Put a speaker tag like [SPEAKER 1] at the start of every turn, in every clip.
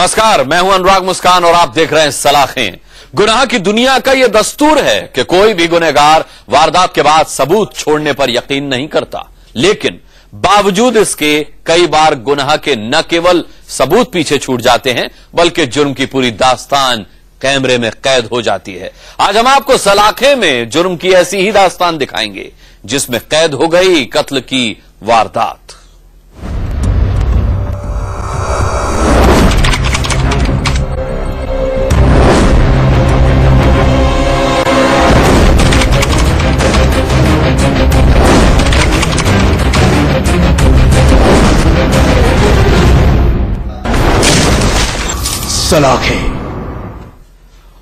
[SPEAKER 1] नमस्कार, मैं हूं अनुराग मुस्कान और आप देख रहे हैं सलाखें। गुनाह की दुनिया का यह दस्तूर है कि कोई भी गुनहगार वारदात के बाद सबूत छोड़ने पर यकीन नहीं करता, लेकिन बावजूद इसके कई बार गुनाह के न केवल सबूत पीछे छूट जाते हैं बल्कि जुर्म की पूरी दास्तान कैमरे में कैद हो जाती है। आज हम आपको सलाखे में जुर्म की ऐसी ही दास्तान दिखाएंगे जिसमें कैद हो गई कत्ल की वारदात।
[SPEAKER 2] सलाखें।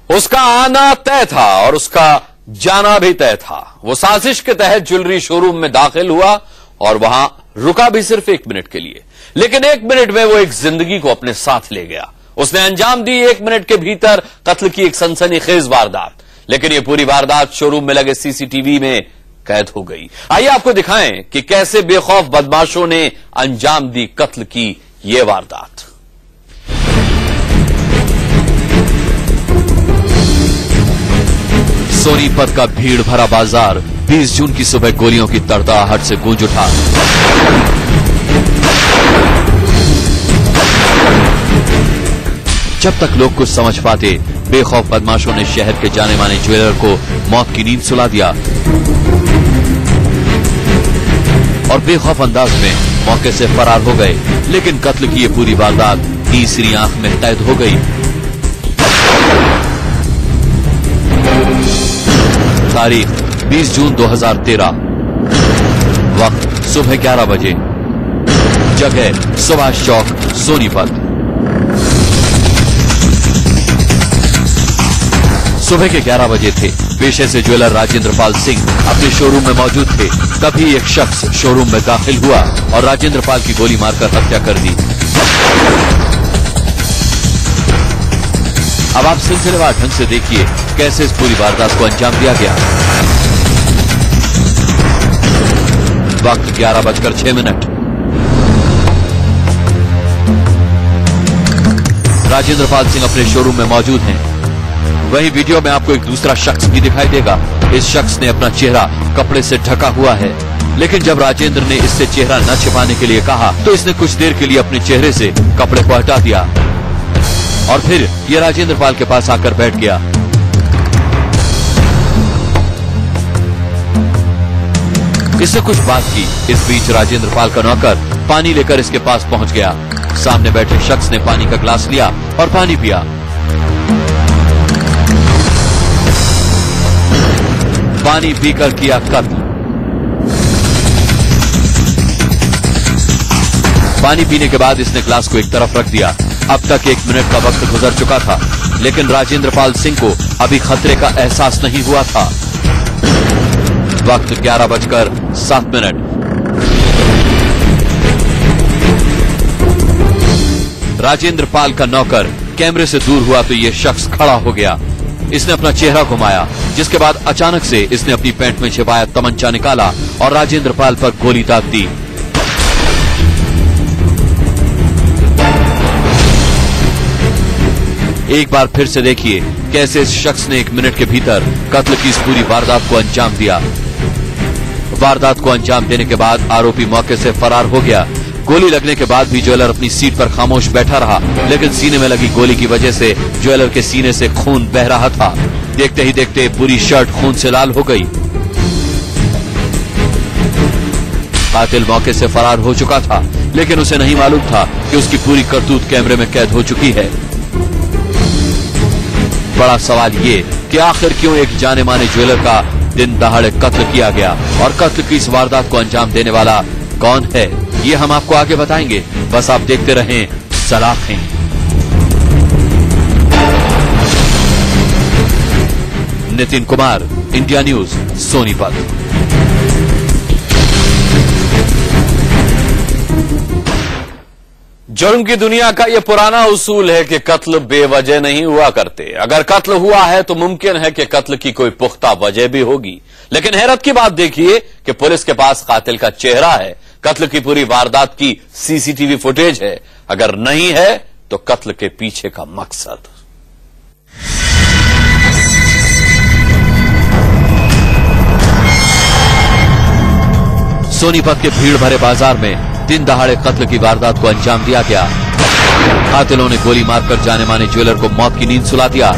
[SPEAKER 1] उसका आना तय था और उसका जाना भी तय था। वो साजिश के तहत ज्वेलरी शोरूम में दाखिल हुआ और वहां रुका भी सिर्फ 1 मिनट के लिए, लेकिन 1 मिनट में वो एक जिंदगी को अपने साथ ले गया। उसने अंजाम दी 1 मिनट के भीतर कत्ल की एक सनसनीखेज वारदात, लेकिन ये पूरी वारदात शोरूम में लगे सीसीटीवी में कैद हो गई। आइए आपको दिखाएं कि कैसे बेखौफ बदमाशों ने अंजाम दी कत्ल की ये वारदात। सोनीपत का भीड़ भरा बाजार 20 जून की सुबह गोलियों की तड़तड़ाहट से गूंज उठा। जब तक लोग कुछ समझ पाते, बेखौफ बदमाशों ने शहर के जाने माने ज्वेलर को मौत की नींद सुला दिया और बेखौफ अंदाज में मौके से फरार हो गए। लेकिन कत्ल की ये पूरी वारदात तीसरी आंख में कैद हो गई। तारीख 20 जून 2013, वक्त सुबह 11 बजे, जगह सुभाष चौक, सोनीपत। सुबह के 11 बजे थे। पेशे से ज्वेलर राजेंद्र पाल सिंह अपने शोरूम में मौजूद थे। तभी एक शख्स शोरूम में दाखिल हुआ और राजेंद्र पाल की गोली मारकर हत्या कर दी। अब आप सिलसिलेवार ढंग से देखिए कैसे इस पूरी वारदात को अंजाम दिया गया। वक्त 11:06। राजेंद्र पाल सिंह अपने शोरूम में मौजूद हैं। वहीं वीडियो में आपको एक दूसरा शख्स भी दिखाई देगा। इस शख्स ने अपना चेहरा कपड़े से ढका हुआ है, लेकिन जब राजेंद्र ने इससे चेहरा न छिपाने के लिए कहा तो इसने कुछ देर के लिए अपने चेहरे से कपड़े को हटा दिया और फिर ये राजेंद्र पाल के पास आकर बैठ गया। इससे कुछ बात की। इस बीच राजेंद्र पाल का नौकर पानी लेकर इसके पास पहुंच गया। सामने बैठे शख्स ने पानी का ग्लास लिया और पानी पिया। पानी पीकर किया कत्ल। पानी पीने के बाद इसने ग्लास को एक तरफ रख दिया। अब तक 1 मिनट का वक्त गुजर चुका था, लेकिन राजेंद्र पाल सिंह को अभी खतरे का एहसास नहीं हुआ था। वक्त 11:07। राजेंद्र पाल का नौकर कैमरे से दूर हुआ तो यह शख्स खड़ा हो गया। इसने अपना चेहरा घुमाया, जिसके बाद अचानक से इसने अपनी पैंट में छिपाया तमंचा निकाला और राजेंद्र पाल पर गोली दाग दी। एक बार फिर से देखिए कैसे इस शख्स ने 1 मिनट के भीतर कत्ल की इस पूरी वारदात को अंजाम दिया। वारदात को अंजाम देने के बाद आरोपी मौके से फरार हो गया। गोली लगने के बाद भी ज्वेलर अपनी सीट पर खामोश बैठा रहा, लेकिन सीने में लगी गोली की वजह से ज्वेलर के सीने से खून बह रहा था। देखते ही देखते पूरी शर्ट खून से लाल हो गई। कातिल मौके से फरार हो चुका था, लेकिन उसे नहीं मालूम था कि उसकी पूरी करतूत कैमरे में कैद हो चुकी है। बड़ा सवाल ये कि आखिर क्यों एक जाने माने ज्वेलर का दिन दहाड़े कत्ल किया गया और कत्ल की इस वारदात को अंजाम देने वाला कौन है, ये हम आपको आगे बताएंगे। बस आप देखते रहें सलाखें। Nitin Kumar, India news, Sonipat. जुर्म की दुनिया का यह पुराना उसूल है कि कत्ल बेवजह नहीं हुआ करते। अगर कत्ल हुआ है तो मुमकिन है कि कत्ल की कोई पुख्ता वजह भी होगी, लेकिन हैरत की बात देखिए कि पुलिस के पास कातिल का चेहरा है, कत्ल की पूरी वारदात की सीसीटीवी फुटेज है। अगर नहीं है तो कत्ल के पीछे का मकसद। सोनीपत के भीड़ भरे बाजार में दिन दहाड़े कत्ल की वारदात को अंजाम दिया गया। कातिलों ने गोली मारकर जाने माने ज्वेलर को मौत की नींद सुला दिया।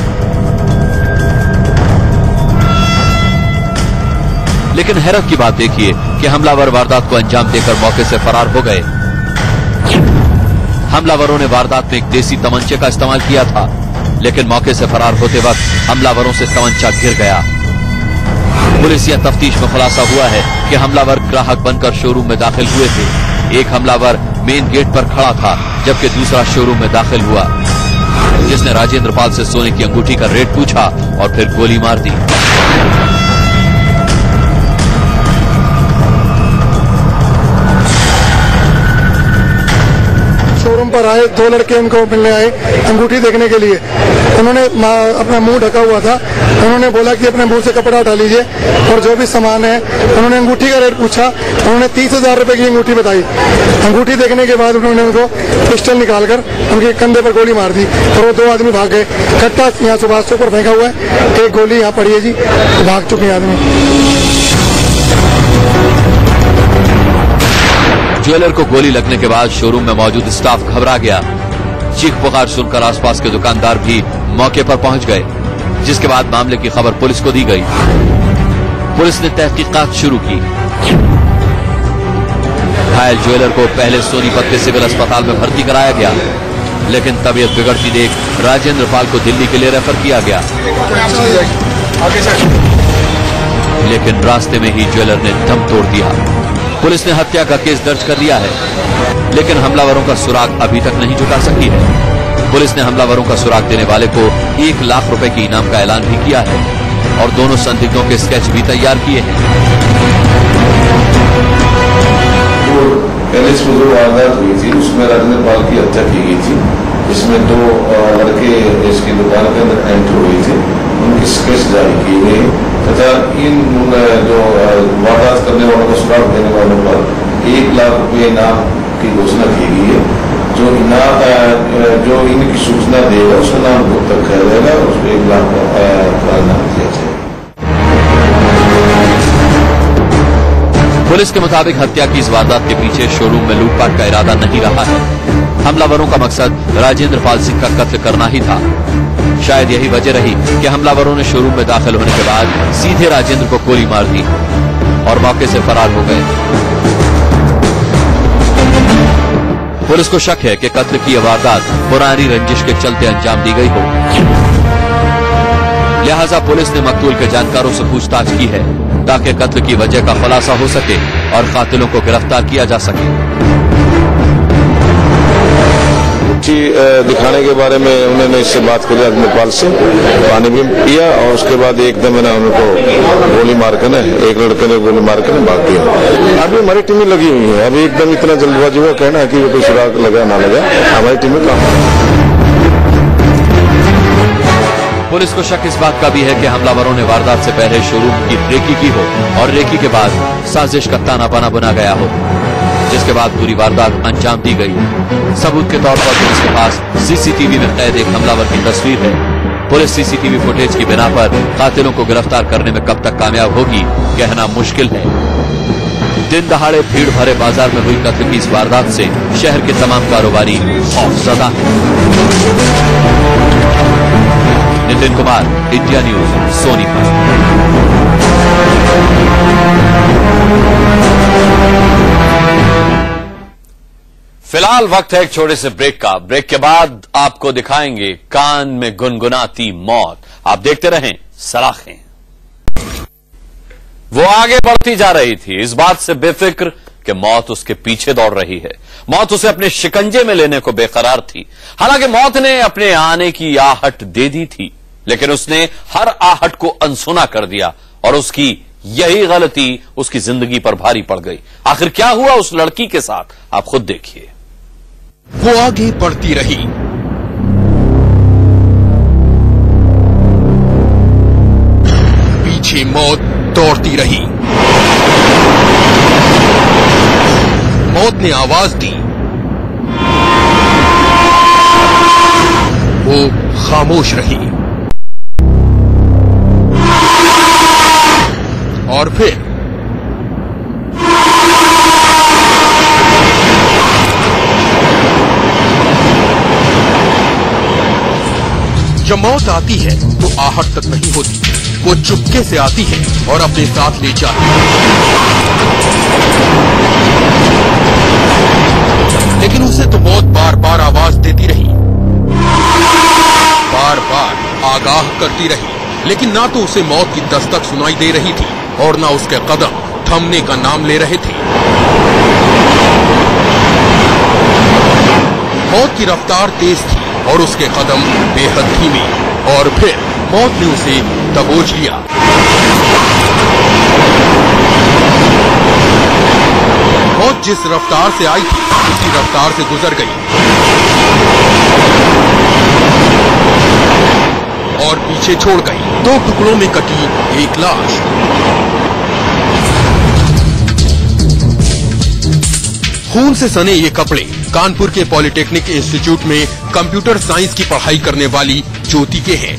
[SPEAKER 1] लेकिन हैरत की बात देखिए कि हमलावर वारदात को अंजाम देकर मौके से फरार हो गए। हमलावरों ने वारदात में एक देसी तमंचे का इस्तेमाल किया था, लेकिन मौके से फरार होते वक्त हमलावरों से तमंचा गिर गया। पुलिस या तफ्तीश में खुलासा हुआ है कि हमलावर ग्राहक बनकर शोरूम में दाखिल हुए थे। एक हमलावर मेन गेट पर खड़ा था, जबकि दूसरा शोरूम में दाखिल हुआ, जिसने राजेंद्र पाल से सोने की अंगूठी का रेट पूछा और फिर गोली मार दी।
[SPEAKER 2] शोरूम पर आए दो लड़के उनको मिलने आए अंगूठी देखने के लिए। उन्होंने अपना मुंह ढका हुआ था। उन्होंने बोला कि अपने मुंह से कपड़ा हटा लीजिए और जो भी सामान है, उन्होंने अंगूठी का रेट पूछा। उन्होंने 30,000 रुपए की अंगूठी बताई। अंगूठी देखने के बाद उन्होंने उनको पिस्टल निकालकर उनके कंधे पर गोली मार दी और वो दो आदमी भाग गए। कट्टा यहाँ सुभाष चौक पर फेंका हुआ है, एक गोली यहाँ पड़ी है जी, भाग चुके हैं आदमी।
[SPEAKER 1] ज्वेलर को गोली लगने के बाद शोरूम में मौजूद स्टाफ घबरा गया। चीख पुकार सुनकर आसपास के दुकानदार भी मौके पर पहुंच गए, जिसके बाद मामले की खबर पुलिस को दी गई। पुलिस ने तहकीकात शुरू की। घायल ज्वेलर को पहले सोनीपत के सिविल अस्पताल में भर्ती कराया गया, लेकिन तबीयत बिगड़ती देख राजेंद्र पाल को दिल्ली के लिए रेफर किया गया। लेकिन रास्ते में ही ज्वेलर ने दम तोड़ दिया। पुलिस ने हत्या का केस दर्ज कर लिया है, लेकिन हमलावरों का सुराग अभी तक नहीं जुटा सकी है। पुलिस ने हमलावरों का सुराग देने वाले को 1 लाख रुपए के इनाम का ऐलान भी किया है और दोनों संदिग्धों के स्केच भी तैयार किए हैं।
[SPEAKER 3] पहले इसमें जो वारदात हुई थी उसमें राजेंद्र पाल की हत्या की गई थी। इसमें 2 लड़के इसकी दुकान के अंदर एंटर हुए थे, उनकी स्केच जारी की गई तथा इन जो वारदात करने वालों को सुराग देने वालों पर 1 लाख रुपये इनाम की घोषणा की गई है। जो इनाम जो इनकी सूचना देगा उसका नाम गुप्त रखा जाएगा और उसको 1 लाख का इनाम दिया जाएगा।
[SPEAKER 1] पुलिस के मुताबिक हत्या की इस वारदात के पीछे शोरूम में लूटपाट का इरादा नहीं रहा है। हमलावरों का मकसद राजेंद्र पाल सिंह का कत्ल करना ही था। शायद यही वजह रही कि हमलावरों ने शोरूम में दाखिल होने के बाद सीधे राजेंद्र को गोली मार दी और मौके से फरार हो गए। पुलिस को शक है कि कत्ल की यह वारदात पुरानी रंजिश के चलते अंजाम दी गई हो। लिहाजा पुलिस ने मकतूल के जानकारों से पूछताछ की है ताकि कत्ल की वजह का खुलासा हो सके और कातिलों को गिरफ्तार किया जा सके।
[SPEAKER 3] दिखाने के बारे में उन्होंने इससे बात करी राजेंद्र पाल से, पानी भी पिया और उसके बाद एकदम है ना उनको गोली मार के ना एक लड़के ने गोली मार के भाग दिया। अभी हमारी टीमें लगी हुई है। अभी एकदम इतना जल्दबाजी हुआ कहना है कि कोई सुराग लगा ना लगा, हमारी टीमें काम।
[SPEAKER 1] पुलिस को शक इस बात का भी है कि हमलावरों ने वारदात से पहले शोरूम की रेकी की हो और रेकी के बाद साजिश का ताना बाना बुना गया हो, जिसके बाद पूरी वारदात अंजाम दी गई। सबूत के तौर पर पुलिस के पास सीसीटीवी में कैद एक हमलावर की तस्वीर है। पुलिस सीसीटीवी फुटेज की बिना पर कातिलों को गिरफ्तार करने में कब तक कामयाब होगी कहना मुश्किल है। दिन दहाड़े भीड़ भरे बाजार में हुई कत्ल की इस वारदात से शहर के तमाम कारोबारी खौफजदा हैं। Nitin Kumar, India news, Sonipat. फिलहाल वक्त है एक छोटे से ब्रेक का। ब्रेक के बाद आपको दिखाएंगे कान में गुनगुनाती मौत। आप देखते रहें सलाखें। वो आगे बढ़ती जा रही थी, इस बात से बेफिक्र कि मौत उसके पीछे दौड़ रही है। मौत उसे अपने शिकंजे में लेने को बेकरार थी। हालांकि मौत ने अपने आने की आहट दे दी थी, लेकिन उसने हर आहट को अनसुना कर दिया और उसकी यही गलती उसकी जिंदगी पर भारी पड़ गई। आखिर क्या हुआ उस लड़की के साथ, आप खुद देखिए।
[SPEAKER 4] वो आगे बढ़ती रही, पीछे मौत दौड़ती रही। मौत ने आवाज दी, वो खामोश रही। और फिर जब मौत आती है तो आहट तक नहीं होती, वो चुपके से आती है और अपने साथ ले जाती है। लेकिन उसे तो मौत बार बार आवाज देती रही, बार बार आगाह करती रही, लेकिन ना तो उसे मौत की दस्तक सुनाई दे रही थी और ना उसके कदम थमने का नाम ले रहे थे। मौत की रफ्तार तेज थी और उसके कदम बेहद धीमे, और फिर मौत ने उसे दबोच लिया। मौत जिस रफ्तार से आई थी उसी रफ्तार से गुजर गई और पीछे छोड़ गई 2 टुकड़ों में कटी एक लाश। खून से सने ये कपड़े कानपुर के पॉलिटेक्निक इंस्टीट्यूट में कंप्यूटर साइंस की पढ़ाई करने वाली ज्योति के हैं।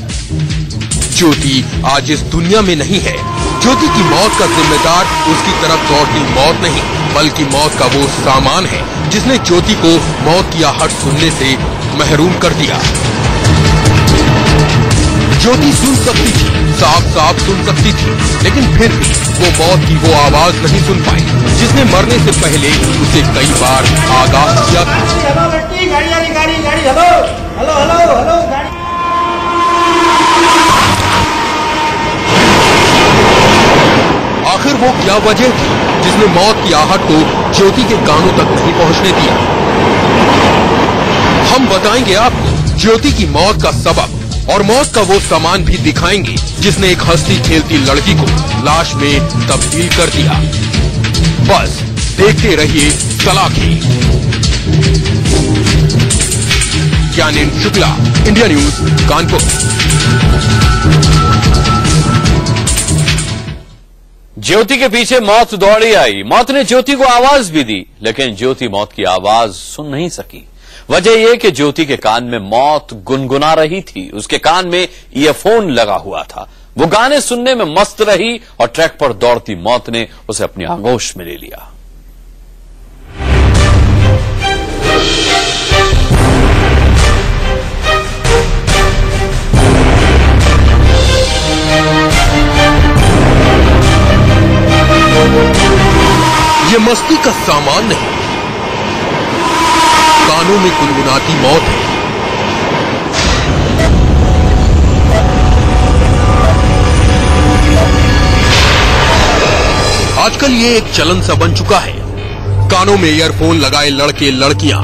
[SPEAKER 4] ज्योति आज इस दुनिया में नहीं है। ज्योति की मौत का जिम्मेदार उसकी तरफ दौड़ती मौत नहीं, बल्कि मौत का वो सामान है जिसने ज्योति को मौत की आहट सुनने से महरूम कर दिया। ज्योति सुन सकती थी, साफ साफ सुन सकती थी, लेकिन फिर भी वो मौत की वो आवाज नहीं सुन पाई जिसने मरने से पहले उसे कई बार आगाह किया था। आखिर वो क्या वजह थी जिसने मौत की आहट को ज्योति के कानों तक नहीं पहुंचने दिया? हम बताएंगे आपको ज्योति की मौत का सबब और मौत का वो सामान भी दिखाएंगे जिसने एक हंसती खेलती लड़की को लाश में तब्दील कर दिया। बस देखते रहिए सलाखे। Gyanendra Shukla, India news, Kanpur.
[SPEAKER 1] ज्योति के पीछे मौत दौड़ी आई। मौत ने ज्योति को आवाज भी दी, लेकिन ज्योति मौत की आवाज सुन नहीं सकी। वजह यह कि ज्योति के कान में मौत गुनगुना रही थी। उसके कान में ईयरफोन लगा हुआ था। वो गाने सुनने में मस्त रही और ट्रैक पर दौड़ती मौत ने उसे अपनी आगोश में ले लिया।
[SPEAKER 4] ये मस्ती का सामान नहीं, कानों में गुनगुनाती मौत है। आजकल ये एक चलन सा बन चुका है। कानों में ईयरफोन लगाए लड़के लड़कियां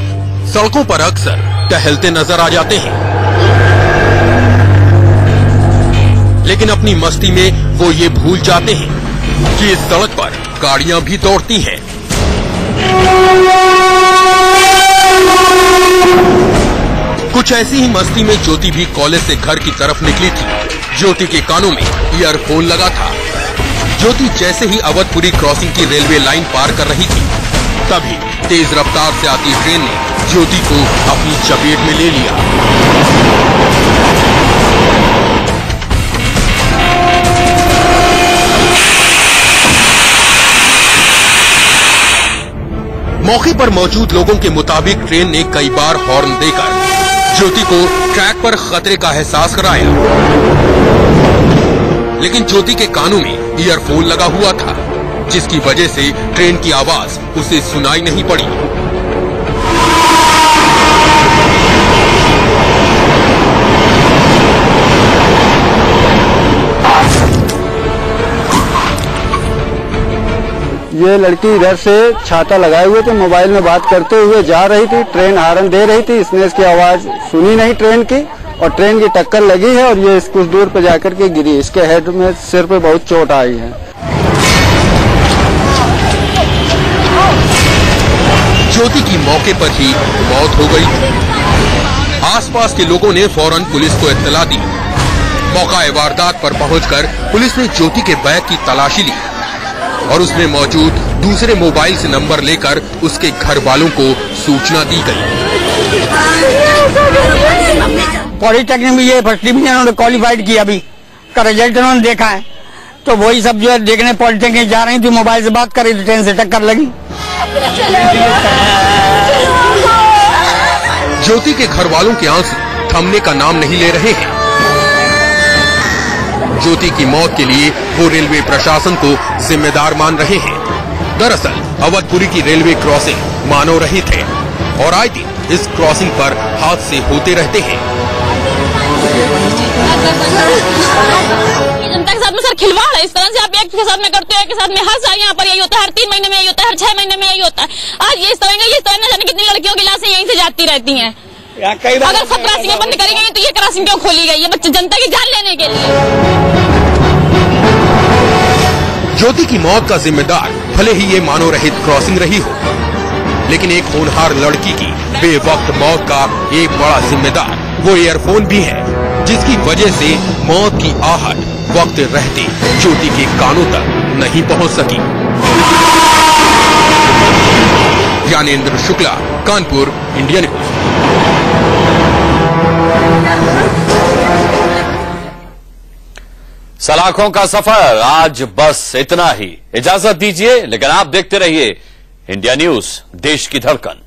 [SPEAKER 4] सड़कों पर अक्सर टहलते नजर आ जाते हैं, लेकिन अपनी मस्ती में वो ये भूल जाते हैं कि इस सड़क पर गाड़ियां भी दौड़ती हैं। कुछ ऐसी ही मस्ती में ज्योति भी कॉलेज से घर की तरफ निकली थी। ज्योति के कानों में ईयरफोन लगा था। ज्योति जैसे ही अवधपुरी क्रॉसिंग की रेलवे लाइन पार कर रही थी, तभी तेज रफ्तार से आती ट्रेन ने ज्योति को अपनी चपेट में ले लिया। मौके पर मौजूद लोगों के मुताबिक ट्रेन ने कई बार हॉर्न देकर ज्योति को ट्रैक पर खतरे का एहसास कराया, लेकिन ज्योति के कानों में ईयरफोन लगा हुआ था, जिसकी वजह से ट्रेन की आवाज उसे सुनाई नहीं पड़ी।
[SPEAKER 5] ये लड़की इधर से छाता लगाए हुए थे, मोबाइल में बात करते हुए जा रही थी। ट्रेन हॉर्न दे रही थी, इसने इसकी आवाज सुनी नहीं ट्रेन की, और ट्रेन की टक्कर लगी है और ये कुछ दूर पर जाकर के गिरी। इसके हेड में, सिर पे बहुत चोट आई है।
[SPEAKER 4] ज्योति की मौके पर ही मौत हो गई थी। आसपास के लोगों ने फौरन पुलिस को इत्तला दी। मौका वारदात पर पहुंचकर पुलिस ने ज्योति के बैग की तलाशी ली और उसमें मौजूद दूसरे मोबाइल से नंबर लेकर उसके घर वालों को सूचना दी गई।
[SPEAKER 6] पॉलिटेक्निक में ये फर्स्ट डिवीजन उन्होंने क्वालिफाइड किया, अभी का रिजल्ट उन्होंने देखा है। तो वही सब जो है देखने पॉलिटेक्निक जा रही थी, मोबाइल से बात कर रही थी, ट्रेन से टक्कर लगी।
[SPEAKER 4] ज्योति के घर वालों के आंसू थमने का नाम नहीं ले रहे हैं। ज्योति की मौत के लिए वो रेलवे प्रशासन को जिम्मेदार मान रहे हैं। दरअसल अवधपुरी की रेलवे क्रॉसिंग मानव रहित है और आए दिन इस क्रॉसिंग पर हादसे होते रहते हैं।
[SPEAKER 7] जनता के साथ में सर खिलवाड़ है। इस तरह से आप एक के साथ में करते हो, एक के साथ में हर साल यहाँ पर यही होता है, हर 3 महीने में यही होता है, हर 6 महीने में यही होता है। आज ये इस तरह न जाने कितनी लड़कियों की लाशें यहीं से जाती रहती हैं। अगर सब क्रॉसिंग बंद करी गई तो ये क्रॉसिंग क्यों खोली गई है? बच्चे जनता की जान लेने के लिए।
[SPEAKER 4] ज्योति की मौत का जिम्मेदार भले ही ये मानव रहित क्रॉसिंग रही हो, लेकिन एक होनहार लड़की की बेवक्त मौत का एक बड़ा जिम्मेदार वो ईयरफोन भी है, जिसकी वजह से मौत की आहट वक्त रहते ज्योति के कानों तक नहीं पहुंच सकी। Gyanendra Shukla, Kanpur, India news.
[SPEAKER 1] सलाखों का सफर आज बस इतना ही। इजाजत दीजिए, लेकिन आप देखते रहिए इंडिया न्यूज, देश की धड़कन।